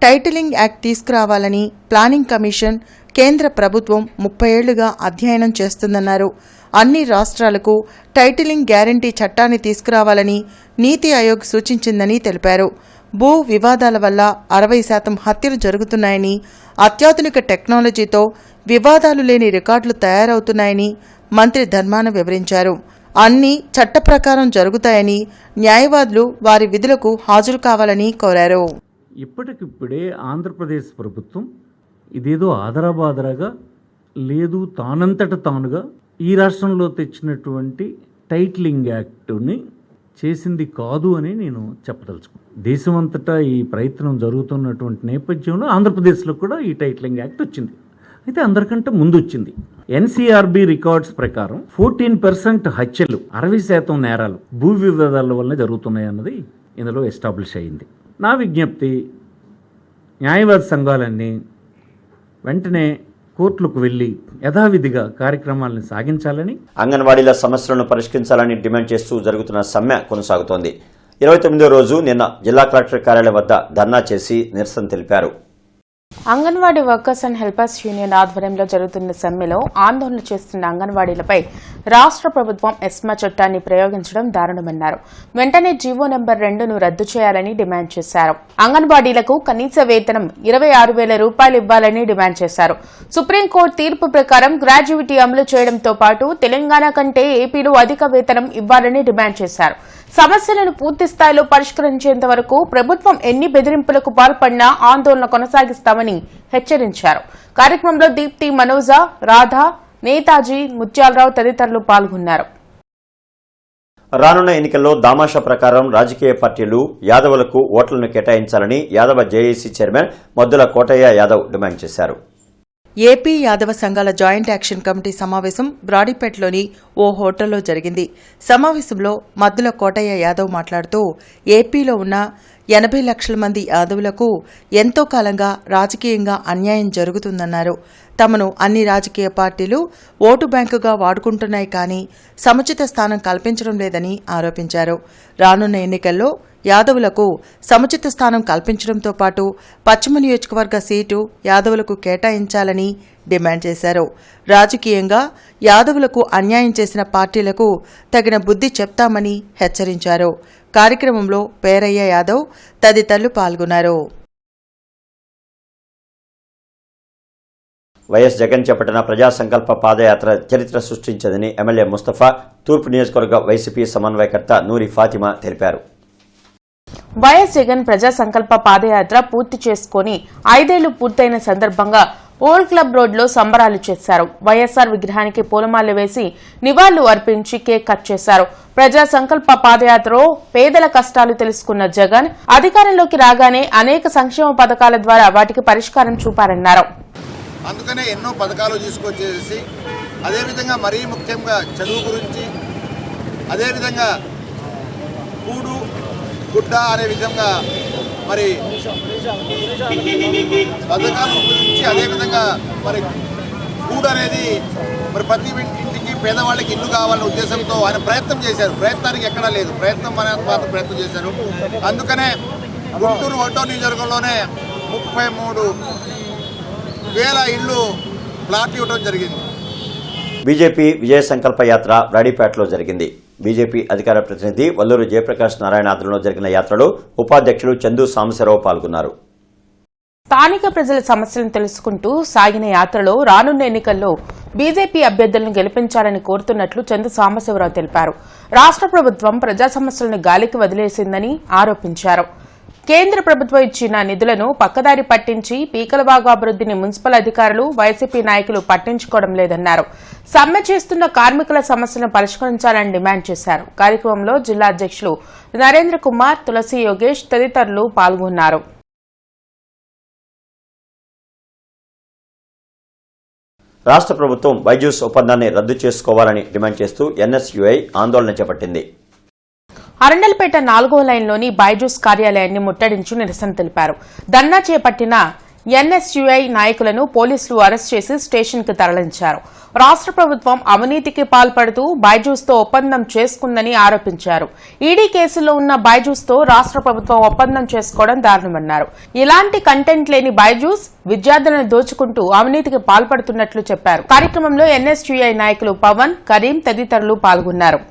టైటిలింగ్ యాక్ట్ తీసుకురావాలని ప్లానింగ్ కమిషన్ కేంద్ర ప్రభుత్వం 30 ఏళ్లుగా అధ్యయనం చేస్తుందన్నారు. అన్ని రాష్ట్రాలకు టైటిలింగ్ గ్యారంటీ చట్టాన్ని తీసుకురావాలని నీతి ఆయోగ్ సూచించిందని తెలిపారు. భూ వివాదాల వల్ల 60% హత్యలు జరుగుతున్నాయని, అత్యాధునిక టెక్నాలజీతో వివాదాలు లేని రికార్డులు తయారవుతున్నాయని మంత్రి ధర్మాన వివరించారు. అన్నీ చట్ట ప్రకారం జరుగుతాయని, న్యాయవాదులు వారి విధులకు హాజరు కావాలని కోరారు. ఇప్పటికిప్పుడే ఆంధ్రప్రదేశ్ ప్రభుత్వం ఇదేదో ఆదరాబాదరాగా లేదు, తానంతట తానుగా ఈ రాష్ట్రంలో తెచ్చినటువంటి టైటిలింగ్ యాక్టుని చేసింది కాదు అని నేను చెప్పదలుచుకున్నాను. దేశమంతటా ఈ ప్రయత్నం జరుగుతున్నటువంటి నేపథ్యంలో ఆంధ్రప్రదేశ్లో కూడా ఈ టైటిలింగ్ యాక్ట్ వచ్చింది. అయితే అందరికంటే ముందు వచ్చింది. ఎన్సీఆర్బీ రికార్డ్స్ ప్రకారం 14% హత్యలు, 60% నేరాలు భూ వివాదాల వల్ల జరుగుతున్నాయి అన్నది ఇందులో ఎస్టాబ్లిష్ అయింది. నా విజ్ఞప్తి, న్యాయవాద సంఘాలన్నీ వెంటనే కోర్టులకు వెళ్లి యథావిధిగా కార్యక్రమాలను సాగించాలని, అంగన్వాడీల సమస్యలను పరిష్కరించాలని డిమాండ్ చేస్తూ జరుగుతున్న సమ్మె కొనసాగుతోంది. 29వ రోజు నిన్న జిల్లా కలెక్టర్ కార్యాలయం వద్ద ధర్నా చేసి నిరసన తెలిపారు. Anganwadi workers and helpers union ఆధ్వర్యంలో జరుగుతున్న సమ్మెలో ఆందోళన చేస్తున్న అంగన్వాడీలపై రాష్ట్ర ప్రభుత్వం ఎస్మా చట్టాన్ని ప్రయోగించడం దారుణమన్నారు. వెంటనే జీవో నెంబర్ 2ను రద్దు చేయాలని డిమాండ్ చేశారు. అంగన్వాడీలకు కనీస వేతనం 26,000 రూపాయలు ఇవ్వాలని డిమాండ్ చేశారు. సుప్రీంకోర్టు తీర్పు ప్రకారం గ్రాడ్యుయేటీ అమలు చేయడంతో పాటు తెలంగాణ కంటే ఏపీలో అధిక వేతనం ఇవ్వాలని డిమాండ్ చేశారు. సమస్యలను పూర్తి స్థాయిలో పరిష్కరించేంత వరకు ప్రభుత్వం ఎన్ని బెదిరింపులకు పాల్పడినా ఆందోళన కొనసాగిస్తామని హెచ్చరించారు. కార్యక్రమంలో దీప్తి, మనోజ, రాధా, నేతాజీ, ముత్యాలరావు తదితరులు పాల్గొన్నారు. రానున్న ఎన్నికల్లో దామాషా ప్రకారం రాజకీయ పార్టీలు యాదవులకు ఓట్లను కేటాయించాలని Yadava JAC chairman Maddula Kotaiah Yadav demand చేశారు. ఏపీ యాదవ సంఘాల జాయింట్ యాక్షన్ కమిటీ సమావేశం బ్రాడీపేటలోని ఓ హోటల్లో జరిగింది. సమావేశంలో మద్దుల కోటయ్య యాదవ్ మాట్లాడుతూ ఏపీలో ఉన్న 80 లక్షల మంది యాదవులకు ఎంతో కాలంగా రాజకీయంగా అన్యాయం జరుగుతుందన్నారు. తమను అన్ని రాజకీయ పార్టీలు ఓటు బ్యాంకుగా వాడుకుంటున్నాయి కానీ సముచిత స్థానం కల్పించడం లేదని ఆరోపించారు. రానున్న ఎన్నికల్లో యాదవులకు సముచిత స్థానం కల్పించడంతో పాటు పశ్చిమ నియోజకవర్గ సీటు యాదవులకు కేటాయించాలని డిమాండ్ చేశారు. రాజకీయంగా యాదవులకు అన్యాయం చేసిన పార్టీలకు తగిన బుద్ధి చెప్తామని హెచ్చరించారు. కార్యక్రమంలో పేరయ్య యాదవ్ తదితరులు పాల్గొన్నారు. వైఎస్ జగన్ చేపట్టిన ప్రజా సంకల్ప పాదయాత్ర చరిత్ర సృష్టించదని ఎమ్మెల్యే ముస్తఫా, తూర్పు నియోజకవర్గ వైసీపీ సమన్వయకర్త నూరి ఫాతిమా తెలిపారు. వైఎస్ జగన్ ప్రజా సంకల్ప పాదయాత్ర పూర్తి చేసుకుని 5 ఏళ్లు పూర్తయిన సందర్భంగా ఓల్డ్ క్లబ్ రోడ్లో సంబరాలు చేశారు. వైఎస్ఆర్ విగ్రహానికి పూలమాలలు వేసి నివాళులు అర్పించి కేక్ కట్ చేశారు. ప్రజా సంకల్ప పాదయాత్రలో పేదల కష్టాలు తెలుసుకున్న జగన్ అధికారంలోకి రాగానే అనేక సంక్షేమ పథకాల ద్వారా వాటికి పరిష్కారం చూపారన్నారు. అందుకనే ఎన్నో పథకాలు తీసుకొచ్చేసి అదేవిధంగా మరీ ముఖ్యంగా చదువు గురించి, అదేవిధంగా కూడు గుడ్డ అనే విధంగా మరి పథకాల గురించి, అదేవిధంగా మరి కూడు అనేది మరి ప్రతి ఇంటికి పేదవాళ్ళకి ఇల్లు కావాలనే ఉద్దేశంతో ఆయన ప్రయత్నం చేశారు. ప్రయత్నానికి ఎక్కడా లేదు, ప్రయత్నం మాత్రం ప్రయత్నం చేశారు. అందుకనే గుంటూరు ఒకటో నియోజకవర్గంలోనే 33,000 ఇళ్ళు ప్లాట్ ఇవ్వడం జరిగింది. బీజేపీ విజయ సంకల్ప యాత్ర బ్రాడీపేటలో జరిగింది. బీజేపీ అధికార ప్రతినిధి వల్లూరు జయప్రకాష్ నారాయణ ఆధ్వర్యంలో జరిగిన యాత్రలో ఉపాధ్యక్షులు చందు సాంబశివరావు పాల్గొన్నారు. స్థానిక ప్రజల సమస్యలను తెలుసుకుంటూ సాగిన యాత్రలో రానున్న ఎన్నికల్లో బీజేపీ అభ్యర్థులను గెలిపించాలని కోరుతున్నట్లు చందు సాంబశివరావు తెలిపారు. రాష్ట్ర ప్రభుత్వం ప్రజా సమస్యలను గాలికి వదిలేసిందని ఆరోపించారు. కేంద్ర ప్రభుత్వం ఇచ్చిన నిధులను పక్కదారి పట్టించి పీకలబాగు అభివృద్ధిని మున్సిపల్ అధికారులు, వైసీపీ నాయకులు పట్టించుకోవడం లేదన్నారు. సమ్మె చేస్తున్న కార్మికుల సమస్యలను పరిష్కరించాలని డిమాండ్ చేశారు. కార్యక్రమంలో జిల్లా అధ్యక్షులు నరేంద్ర కుమార్, తులసి యోగేష్ తదితరులు పాల్గొన్నారు. రాష్ట్ర ప్రభుత్వం బైజూస్ ఒప్పందాన్ని రద్దు చేసుకోవాలని డిమాండ్ చేస్తూ ఎన్ఎస్యుఐ ఆందోళన చేపట్టింది. అరండల్పేట 4వ లైన్లోని బైజూస్ కార్యాలయాన్ని ముట్టడించి నిరసన తెలిపారు. ధర్నా చేపట్టిన ఎన్ఎస్యుఐ నాయకులను పోలీసులు అరెస్ట్ చేసి స్టేషన్కు తరలించారు. రాష్ట్ర ప్రభుత్వం అవినీతికి పాల్పడుతూ బైజూస్తో ఒప్పందం చేసుకుందని ఆరోపించారు. ఈడీ కేసులో ఉన్న బైజూస్తో రాష్ట్ర ప్రభుత్వం ఒప్పందం చేసుకోవడం దారుణమన్నారు. ఇలాంటి కంటెంట్ లేని బైజూస్ విద్యార్థులను దోచుకుంటూ అవినీతికి పాల్పడుతున్నట్లు చెప్పారు. కార్యక్రమంలో ఎన్ఎస్యుఐ నాయకులు పవన్, కరీం తదితరులు పాల్గొన్నారు.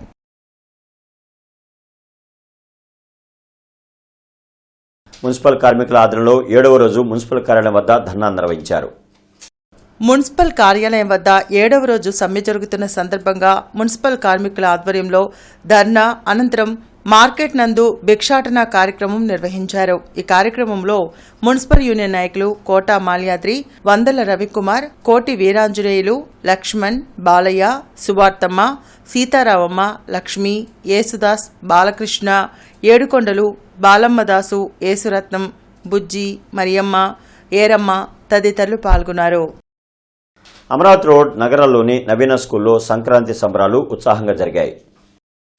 మున్సిపల్ కార్మికుల ఆధ్వర్యంలో 7వ రోజు మున్సిపల్ కార్యాలయం వద్ద ధర్నా నిర్వహించారు. మున్సిపల్ కార్యాలయం వద్ద 7వ రోజు సమ్మె జరుగుతున్న సందర్భంగా మున్సిపల్ కార్మికుల ఆధ్వర్యంలో ధర్నా అనంతరం మార్కెట్ నందు భిక్షాటన కార్యక్రమం నిర్వహించారు. ఈ కార్యక్రమంలో మున్సిపల్ యూనియన్ నాయకులు కోట మాల్యాద్రి, వందల రవికుమార్, కోటి వీరాంజనేయులు, లక్ష్మణ్, బాలయ్య, సువార్తమ్మ, సీతారామమ్మ, లక్ష్మి, యేసుదాస్, బాలకృష్ణ, ఏడుకొండలు, బాలమ్మదాసు, యేసురత్నం, బుజ్జి, మరియమ్మ, ఏరమ్మ తదితరులు పాల్గొన్నారు. అమరావతి రోడ్ నగరంలోని నవీన స్కూల్లో సంక్రాంతి సంబరాలు ఉత్సాహంగా జరిగాయి.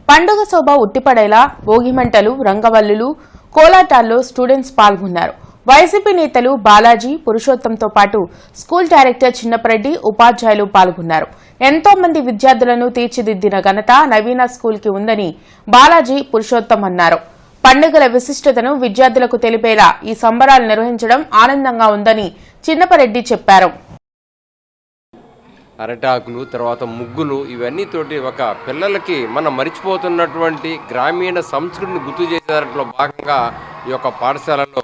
పండుగ శోభ ఉట్టిపడేలా భోగిమంటలు, రంగవల్లులు, కోలాటాల్లో స్టూడెంట్స్ పాల్గొన్నారు. వైసీపీ నేతలు బాలాజీ, పురుషోత్తంతో పాటు స్కూల్ డైరెక్టర్ చిన్నపరెడ్డి, ఉపాధ్యాయులు పాల్గొన్నారు. ఎంతో మంది విద్యార్థులను తీర్చిదిద్దిన ఘనత నవీన స్కూల్కి ఉందని బాలాజీ, పురుషోత్తం అన్నారు. పండుగల విశిష్టతను విద్యార్థులకు తెలిపేలా ఈ సంబరాలు నిర్వహించడం ఆనందంగా ఉందని చిన్నపరెడ్డి చెప్పారు. అరటాకులు, తర్వాత ముగ్గులు, ఇవన్నీ తోటి ఒక పిల్లలకి మనం మరిచిపోతున్నటువంటి గ్రామీణ సంస్కృతిని గుర్తు చేసేదాంట్లో భాగంగా ఈ యొక్క పాఠశాలలో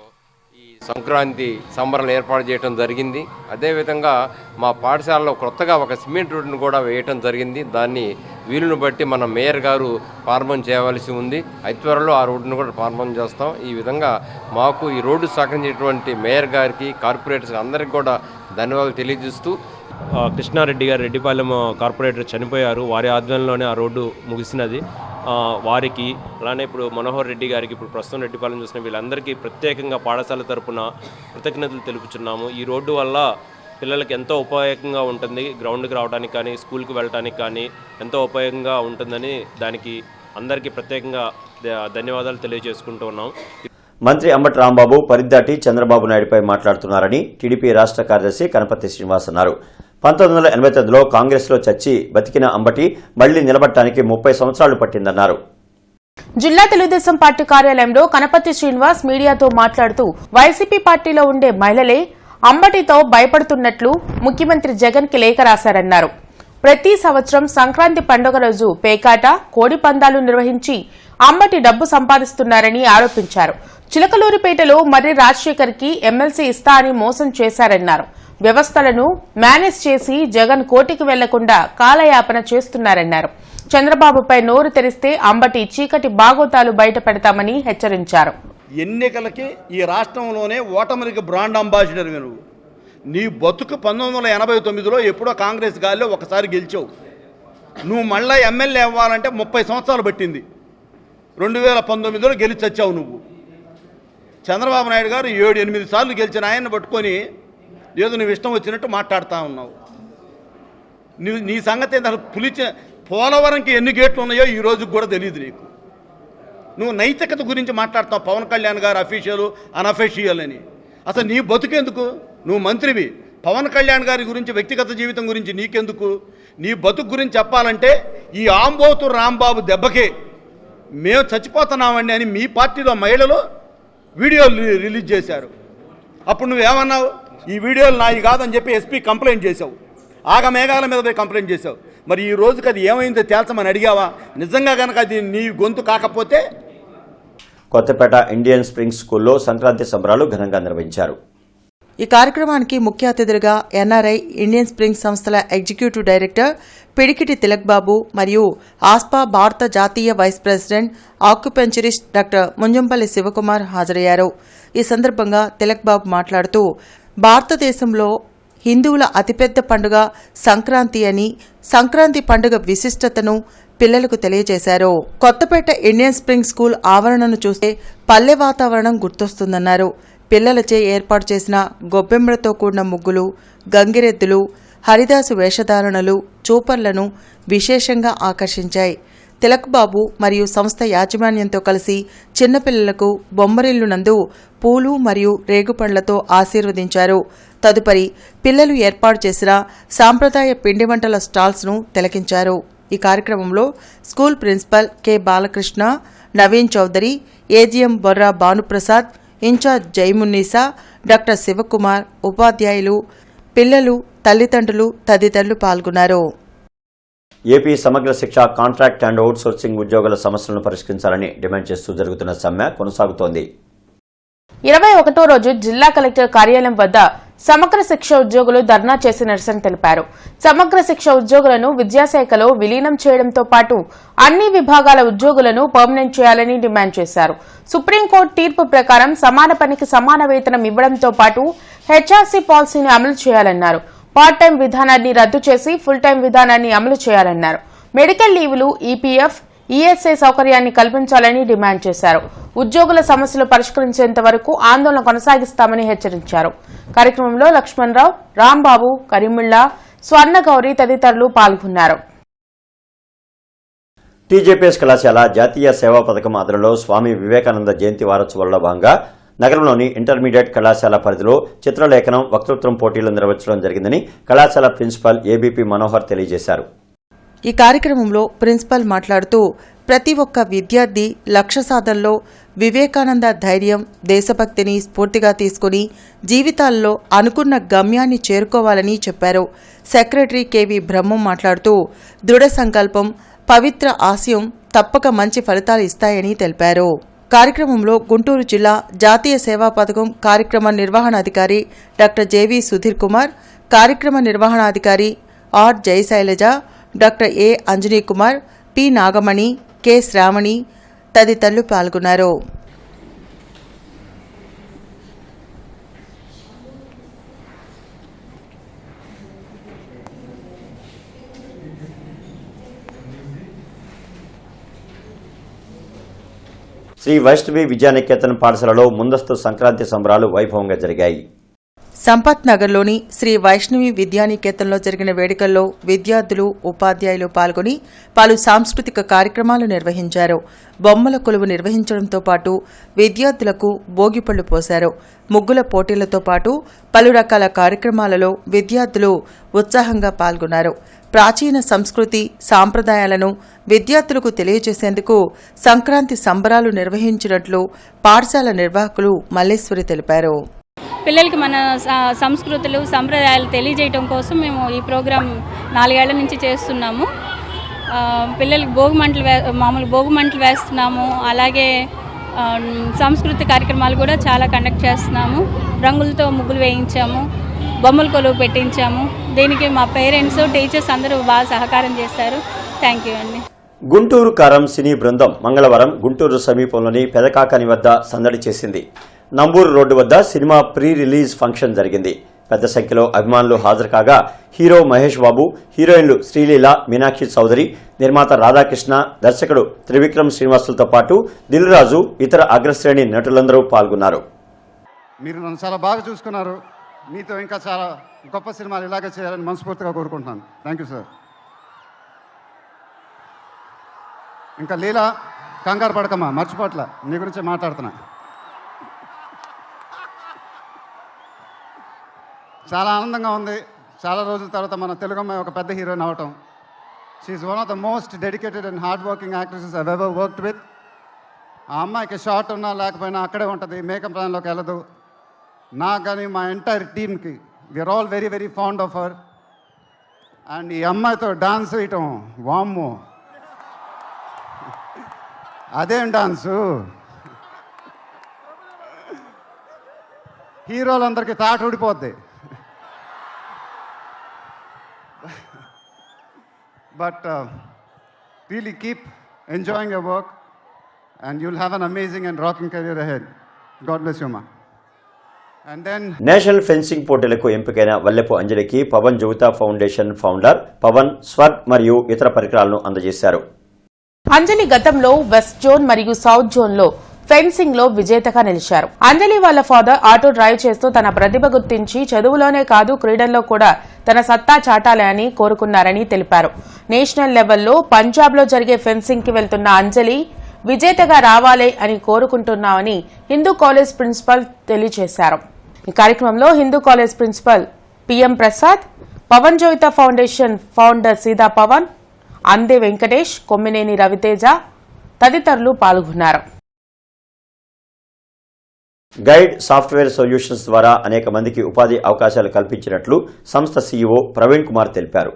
ఈ సంక్రాంతి సంబరాలు ఏర్పాటు చేయడం జరిగింది. అదేవిధంగా మా పాఠశాలలో కొత్తగా ఒక సిమెంట్ రోడ్డును కూడా వేయటం జరిగింది. దాన్ని వీలును బట్టి మన మేయర్ గారు ప్రారంభం చేయవలసి ఉంది. అతి త్వరలో ఆ రోడ్డును కూడా ప్రారంభం చేస్తాం. ఈ విధంగా మాకు ఈ రోడ్డు సహకరించేటువంటి మేయర్ గారికి, కార్పొరేటర్స్ అందరికీ కూడా ధన్యవాదాలు తెలియజేస్తూ, కృష్ణారెడ్డి గారు రెడ్డిపాలెం కార్పొరేటర్ చనిపోయారు. వారి ఆధ్వర్యంలోనే ఆ రోడ్డు ముగిసినది. వారికి అలానే ఇప్పుడు మనోహర్ రెడ్డి గారికి, ఇప్పుడు ప్రస్తుతం రెడ్డిపాలెం చూసిన వీళ్ళందరికీ ప్రత్యేకంగా పాఠశాల తరపున కృతజ్ఞతలు తెలుపుచున్నాము. ఈ రోడ్డు వల్ల పిల్లలకి ఎంతో ఉపయోగంగా ఉంటుంది. గ్రౌండ్కి రావడానికి కానీ స్కూల్కి వెళ్ళడానికి కానీ ఎంతో ఉపయోగంగా ఉంటుందని దానికి అందరికీ ప్రత్యేకంగా ధన్యవాదాలు తెలియజేసుకుంటూ ఉన్నాం. మంత్రి అంబటి రాంబాబు పరిద్దాటి చంద్రబాబు నాయుడుపై మాట్లాడుతున్నారని టీడీపీ రాష్ట్ర కార్యదర్శి కనపర్తి శ్రీనివాస్ అన్నారు. 1989లో కాంగ్రెస్లో చచ్చి బతికిన అంబటి మళ్లీ నిలబడటానికి 30 సంవత్సరాలు పట్టిందన్నారు. జిల్లా తెలుగుదేశం పార్టీ కార్యాలయంలో కనపర్తి శ్రీనివాస్ మీడియాతో మాట్లాడుతూ వైసీపీ పార్టీలో ఉండే మహిళలే అంబటితో భయపడుతున్నట్లు ముఖ్యమంత్రి జగన్ కి లేఖ రాశారన్నారు. ప్రతి సంవత్సరం సంక్రాంతి పండుగ రోజు పేకాట, కోడి పందాలు నిర్వహించి అంబటి డబ్బు సంపాదిస్తున్నారని ఆరోపించారు. చిలకలూరిపేటలో మర్రి రాజశేఖర్ కి ఎమ్మెల్సీ ఇస్తా అని మోసం చేశారన్నారు. వ్యవస్థలను మేనేజ్ చేసి జగన్ కోర్టుకు వెళ్లకుండా కాలయాపన చేస్తున్నారన్నారు. చంద్రబాబుపై నోరు తెరిస్తే అంబటి చీకటి బాగోతాలు బయట పెడతామని హెచ్చరించారు. ఎన్నికలకి ఈ రాష్ట్రంలోనే ఓటమికి బ్రాండ్ అంబాసిడర్ నువ్వు. నీ బతుకు 1989లో ఎప్పుడో కాంగ్రెస్ గాలిలో ఒకసారి గెలిచావు. నువ్వు మళ్ళీ ఎమ్మెల్యే అవ్వాలంటే 30 సంవత్సరాలు పట్టింది. 2019లో గెలిచి వచ్చావు నువ్వు. చంద్రబాబు నాయుడు గారు 7-8 సార్లు గెలిచిన ఆయన్ని పట్టుకొని ఏదో నువ్వు ఇష్టం వచ్చినట్టు మాట్లాడుతూ ఉన్నావు. నీ సంగతి అసలు పోలవరంకి ఎన్ని గేట్లు ఉన్నాయో ఈ రోజుకి కూడా తెలియదు నీకు. నువ్వు నైతికత గురించి మాట్లాడుతావు. పవన్ కళ్యాణ్ గారు అఫీషియల్ అనఫీషియల్ అని. అసలు నీ బతుకెందుకు? నువ్వు మంత్రివి. పవన్ కళ్యాణ్ గారి గురించి వ్యక్తిగత జీవితం గురించి నీకెందుకు? నీ బతుకు గురించి చెప్పాలంటే ఈ ఆంబోతు రాంబాబు దెబ్బకే మేము చచ్చిపోతున్నామండి అని మీ పార్టీలో మహిళలు వీడియోలు రిలీజ్ చేశారు. అప్పుడు నువ్వేమన్నావు? ఈ వీడియోలు నాయి కాదని చెప్పి ఎస్పీ కంప్లైంట్ చేసావు. ఆగమేఘాల మీద పోయి కంప్లైంట్ చేసావు. మరి ఈ రోజుకి అది ఏమైందో తేల్చమని అడిగావా? నిజంగా కనుక అది నీ గొంతు కాకపోతే. కొత్తపేట ఇండియన్ స్ప్రింగ్ స్కూల్లో సంక్రాంతి సంబరాలు ఘనంగా నిర్వహించారు. ఈ కార్యక్రమానికి ముఖ్య అతిథులుగా ఎన్ఆర్ఐ ఇండియన్ స్ప్రింగ్ సంస్థల ఎగ్జిక్యూటివ్ డైరెక్టర్ పిడికిటి తిలక్ బాబు మరియు ఆస్పా భారత జాతీయ vice president acupuncturist doctor Munjampalli Shivakumar హాజరయ్యారు. ఈ సందర్భంగా తిలక్ బాబు మాట్లాడుతూ భారతదేశంలో హిందువుల అతిపెద్ద పండుగ సంక్రాంతి అని, సంక్రాంతి పండుగ విశిష్టతను పిల్లలకు తెలియజేశారు. కొత్తపేట ఇండియన్ స్ప్రింగ్ స్కూల్ ఆవరణను చూస్తే పల్లె వాతావరణం గుర్తొస్తుందన్నారు. పిల్లలచే ఏర్పాటు చేసిన గొబ్బెమ్మలతో కూడిన ముగ్గులు, గంగిరెద్దులు, హరిదాసు వేషధారణలు చూపర్లను విశేషంగా ఆకర్షించాయి. తిలక్ బాబు మరియు సంస్థ యాజమాన్యంతో కలిసి చిన్నపిల్లలకు బొమ్మరిల్లు నందు పూలు మరియు రేగుపండ్లతో ఆశీర్వదించారు. తదుపరి పిల్లలు ఏర్పాటు చేసిన సాంప్రదాయ పిండి వంటల స్టాల్స్ను తిలకించారు. ఈ కార్యక్రమంలో school principal K Balakrishna, Naveen Chowdary, AGM Borra Bhanuprasad, in charge Jaimunnisa, doctor Shivakumar, ఉపాధ్యాయులు, పిల్లలు, తల్లిదండ్రులు తదితరులు పాల్గొన్నారు. ఏపీ సమగ్ర శిక్ష కాంట్రాక్ట్ అండ్ అవుట్సోర్సింగ్ ఉద్యోగుల సమస్యలను పరిష్కరించాలని డిమాండ్ చేస్తూ జరుగుతున్న సమ్మె కొనసాగుతోంది. 21వ రోజు జిల్లా కలెక్టర్ కార్యాలయం వద్ద సమగ్ర శిక్ష ఉద్యోగులు ధర్నా చేసి నిరసన తెలిపారు. సమగ్ర శిక్ష ఉద్యోగులను విద్యాశాఖలో విలీనం చేయడంతో పాటు అన్ని విభాగాల ఉద్యోగులను పర్మనెంట్ చేయాలని డిమాండ్ చేశారు. సుప్రీంకోర్టు తీర్పు ప్రకారం సమాన పనికి సమాన వేతనం ఇవ్వడంతో పాటు హెచ్ఆర్సీ పాలసీని అమలు చేయాలన్నారు. పార్ట్ టైం విధానాన్ని రద్దు చేసి ఫుల్ టైం విధానాన్ని అమలు చేయాలన్నారు. మెడికల్ లీవులు, ఈపీఎఫ్, ఈఎస్ఐ సౌకర్యాన్ని కల్పించాలని డిమాండ్ చేశారు. ఉద్యోగుల సమస్యలు పరిష్కరించేంత వరకు ఆందోళన కొనసాగిస్తామని హెచ్చరించారు. కార్యక్రమంలో లక్ష్మణరావు, రాంబాబు, కరీముల్లా, స్వర్ణగౌరి తదితరులు పాల్గొన్నారు. టీజేపీఎస్ కళాశాల జాతీయ సేవా పథకం ఆధ్వర్యంలో స్వామి వివేకానంద జయంతి వారోత్సవాల్లో భాగంగా నగరంలోని ఇంటర్మీడియట్ కళాశాల పరిధిలో చిత్రలేఖనం, వక్తృత్వం పోటీలు నిర్వహించడం జరిగిందని కళాశాల ప్రిన్సిపాల్ ఏబీపీ మనోహర్ తెలియజేశారు. ఈ కార్యక్రమంలో ప్రిన్సిపల్ మాట్లాడుతూ ప్రతి ఒక్క విద్యార్థి లక్ష్య సాధనలో వివేకానంద ధైర్యం, దేశభక్తిని స్ఫూర్తిగా తీసుకుని జీవితాల్లో అనుకున్న గమ్యాన్ని చేరుకోవాలని చెప్పారు. సెక్రటరీ కెవి బ్రహ్మం మాట్లాడుతూ దృఢ సంకల్పం, పవిత్ర ఆశయం తప్పక మంచి ఫలితాలు ఇస్తాయని తెలిపారు. కార్యక్రమంలో గుంటూరు జిల్లా జాతీయ సేవా పథకం కార్యక్రమ నిర్వహణాధికారి డాక్టర్ జేవి సుధీర్ కుమార్, కార్యక్రమ నిర్వహణాధికారి R Jayasailaja, doctor A Anjani Kumar, P Nagamani, K Sravani తదితరులు పాల్గొన్నారు. శ్రీ వైష్ణవి విద్యానికేతన్ పాఠశాలలో ముందస్తు సంక్రాంతి సంబరాలు వైభవంగా జరిగాయి. సంపత్ నగర్లోని శ్రీ వైష్ణవి విద్యానికేతన్లో జరిగిన వేడుకల్లో విద్యార్థులు ఉపాధ్యాయులు పాల్గొని పలు సాంస్కృతిక కార్యక్రమాలు నిర్వహించారు. బొమ్మల కొలువు నిర్వహించడంతో పాటు విద్యార్థులకు భోగిపళ్లు పోశారు. ముగ్గుల పోటీలతో పాటు పలు రకాల కార్యక్రమాలలో విద్యార్థులు ఉత్సాహంగా పాల్గొన్నారు. ప్రాచీన సంస్కృతి సాంప్రదాయాలను విద్యార్థులకు తెలియజేసేందుకు సంక్రాంతి సంబరాలు నిర్వహించినట్లు పాఠశాల నిర్వాహకులు మల్లేశ్వరి తెలిపారు. పిల్లలకి మన సంస్కృతులు సంప్రదాయాలు తెలియజేయడం కోసం మేము ఈ ప్రోగ్రాం 4 ఏళ్ల నుంచి చేస్తున్నాము. పిల్లలకి మామూలు భోగిమంటలు వేస్తున్నాము. అలాగే సాంస్కృతిక కార్యక్రమాలు కూడా చాలా కండక్ట్ చేస్తున్నాము. రంగులతో ముగ్గులు వేయించాము, బొమ్మల కొలువు పెట్టించాము. దీనికి మా పేరెంట్స్ టీచర్స్ అందరూ బాగా సహకారం చేశారు. థ్యాంక్ యూ అండి. గుంటూరు కారం సినీ బృందం మంగళవారం గుంటూరు సమీపంలోని పెదకాకని వద్ద సందడి చేసింది. నంబూరు రోడ్డు వద్ద సినిమా ప్రీ రిలీజ్ ఫంక్షన్ జరిగింది. పెద్ద సంఖ్యలో అభిమానులు హాజరు కాగా హీరో మహేష్ బాబు, హీరోయిన్లు శ్రీలీల, మీనాక్షి చౌదరి, నిర్మాత రాధాకృష్ణ, దర్శకుడు త్రివిక్రమ్ శ్రీనివాసులతో పాటు దిల్ రాజు, ఇతర అగ్రశ్రేణి నటులందరూ పాల్గొన్నారు. మీరు నన్ను చాలా బాగా చూసుకున్నారు. మీతో ఇంకా చాలా గొప్ప సినిమాలు ఇలాగే చేయాలని మనస్ఫూర్తిగా కోరుకుంటున్నాను. Thank you sir. ఇంకా లీలా, కంగారు పడకమ్మా, మర్చిపోట్ల, నీ గురించే మాట్లాడుతున్నా. చాలా ఆనందంగా ఉంది. చాలా రోజుల తర్వాత మన తెలుగు అమ్మాయి ఒక పెద్ద హీరోయిన్ అవటం. She's one of the most dedicated and hard working actresses I've ever worked with. ఆ అమ్మాయికి షార్ట్ ఉన్నా లేకపోయినా అక్కడే ఉంటుంది, మేకప్ ప్లాన్లోకి వెళ్ళదు. నాకు కానీ మా ఎంటైర్ టీమ్కి we're all very very fond of her. And ఈ అమ్మాయితో డాన్స్ వేయటం, వామ్మో అదేం డాన్సు! హీరోలందరికీ తాట ఊడిపోద్ది. But really keep enjoying your work and you'll have an amazing and rocking career ahead. God bless you, ma. And then national fencing పోటీలకు ఎంపికైన వల్లెపు అంజలికి పవన్ జ్యోతా ఫౌండేషన్ ఫౌండర్ పవన్ స్వర్గ్ మరియు ఇతర పరికరాలను అందజేశారు. అంజలి గతంలో వెస్ట్ జోన్ మరియు సౌత్ జోన్ లో ఫెన్సింగ్ లో విజేతగా నిలిచారు. అంజలి వాళ్ళ ఫాదర్ ఆటో డ్రైవ్ చేస్తూ తన ప్రతిభ గుర్తించి చదువులోనే కాదు క్రీడల్లో కూడా తన సత్తా చాటాలని కోరుకున్నారని తెలిపారు. నేషనల్ లెవెల్లో పంజాబ్ లో జరిగే ఫెన్సింగ్ కి వెళ్తున్న అంజలి విజేతగా రావాలి అని కోరుకుంటున్నామని హిందూ కాలేజ్ ప్రిన్సిపల్ తెలియజేశారు. ఈ కార్యక్రమంలో Hindu college principal PM Prasad, Pawan Jyota foundation founder Sita Pawan, Ande Venkatesh, Kommineni Raviteja తదితరులు పాల్గొన్నారు. గైడ్ సాఫ్ట్వేర్ సొల్యూషన్స్ ద్వారా అనేక మందికి ఉపాధి అవకాశాలు కల్పించినట్లు సంస్థ సీఈఓ ప్రవీణ్ కుమార్ తెలిపారు.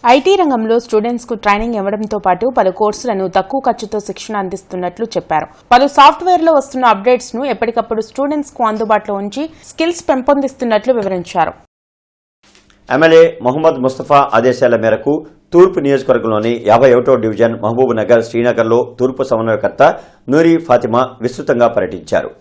ఐటీ రంగంలో స్టూడెంట్స్ కు ట్రైనింగ్ ఇవ్వడంతో పాటు పలు కోర్సులను తక్కువ ఖర్చుతో శిక్షణ అందిస్తున్నట్లు చెప్పారు. పలు సాఫ్ట్వేర్ లో వస్తున్న అప్డేట్స్ ను ఎప్పటికప్పుడు స్టూడెంట్స్ కు అందుబాటులో ఉంచి స్కిల్స్ పెంపొందిస్తున్నట్లు వివరించారు. ఎమ్మెల్యే మొహమ్మద్ ముస్తఫా ఆదేశాల మేరకు తూర్పు నియోజకవర్గంలోని 51వ డివిజన్ మహబూబ్ నగర్, శ్రీనగర్లో తూర్పు సమన్వయకర్త నూరి ఫాతిమా విస్తృతంగా పర్యటించారు.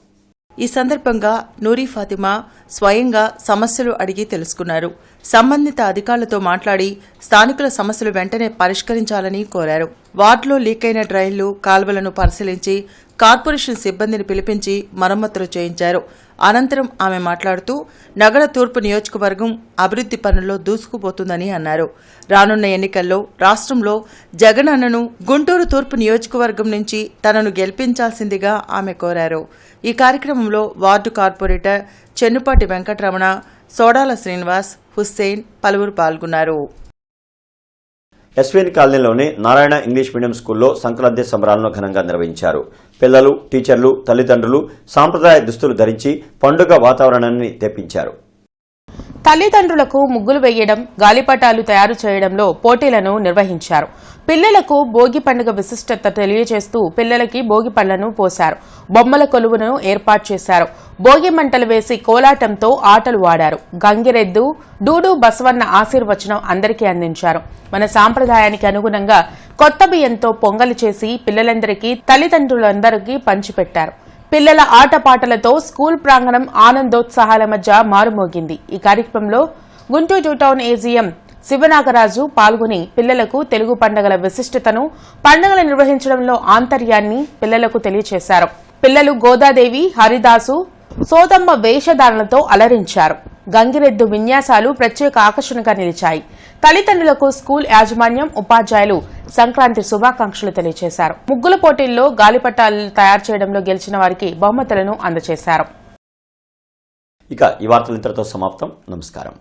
ఈ సందర్భంగా నూరి ఫాతిమా స్వయంగా సమస్యలు అడిగి తెలుసుకున్నారు. సంబంధిత అధికారులతో మాట్లాడి స్థానికుల సమస్యలు వెంటనే పరిష్కరించాలని కోరారు. వార్డులో లీకైన డ్రైన్లు, కాల్వలను పరిశీలించి కార్పొరేషన్ సిబ్బందిని పిలిపించి మరమ్మతులు చేయించారు. అనంతరం ఆమె మాట్లాడుతూ నగర తూర్పు నియోజకవర్గం అభివృద్ది పనుల్లో దూసుకుపోతుందని అన్నారు. రానున్న ఎన్నికల్లో రాష్ట్రంలో జగన్ అన్నను గుంటూరు తూర్పు నియోజకవర్గం నుంచి తనను గెలిపించాల్సిందిగా ఆమె కోరారు. ఈ కార్యక్రమంలో వార్డు కార్పొరేటర్ చెన్నుపాటి వెంకటరమణ, సోడాల శ్రీనివాస్, హుస్సేన్ పలువురు పాల్గొన్నారు. ఎస్వీఎన్ కాలనీలోని నారాయణ ఇంగ్లీష్ మీడియం స్కూల్లో సంక్రాంతి సంబరాలను ఘనంగా నిర్వహించారు. పిల్లలు, టీచర్లు, తల్లిదండ్రులు సాంప్రదాయ దుస్తులు ధరించి పండుగ వాతావరణాన్ని తెప్పించారు. తల్లిదండ్రులకు ముగ్గులు వేయడం, గాలిపటాలు తయారు చేయడంలో పోటీలను నిర్వహించారు. పిల్లలకు భోగి పండుగ విశిష్టత తెలియజేస్తూ పిల్లలకి భోగి పళ్లను పోశారు. బొమ్మల కొలువును ఏర్పాటు చేశారు. భోగి మంటలు వేసి కోలాటంతో ఆటలు ఆడారు. గంగిరెద్దు, డూడు బసవన్న ఆశీర్వచనం అందరికీ అందించారు. మన సాంప్రదాయానికి అనుగుణంగా కొత్త బియ్యంతో పొంగలి చేసి పిల్లలందరికీ, తల్లిదండ్రులందరికీ పంచిపెట్టారు. పిల్లల ఆటపాటలతో స్కూల్ ప్రాంగణం ఆనందోత్సాహాల మధ్య మారుమోగింది. ఈ కార్యక్రమంలో గుంటూరు టౌన్ ఏజీఎం శివనాగరాజు పాల్గొని పిల్లలకు తెలుగు పండుగల విశిష్టతను, పండుగలు నిర్వహించడంలో ఆంతర్యాన్ని పిల్లలకు తెలియజేశారు. పిల్లలు గోదాదేవి, హరిదాసు, సోదమ్మ వేషధారణలతో అలరించారు. గంగిరెద్దు విన్యాసాలు ప్రత్యేక ఆకర్షణగా నిలిచాయి. తల్లిదండ్రులకు స్కూల్ యాజమాన్యం, ఉపాధ్యాయులు సంక్రాంతి శుభాకాంక్షలు తెలియజేశారు. ముగ్గుల పోటీల్లో గాలిపటాలు తయారు చేయడంలో గెలిచిన వారికి బహుమతులను అందజేశారు. ఇక ఈ వార్తలు ఇంతటితో సమాప్తం. నమస్కారం.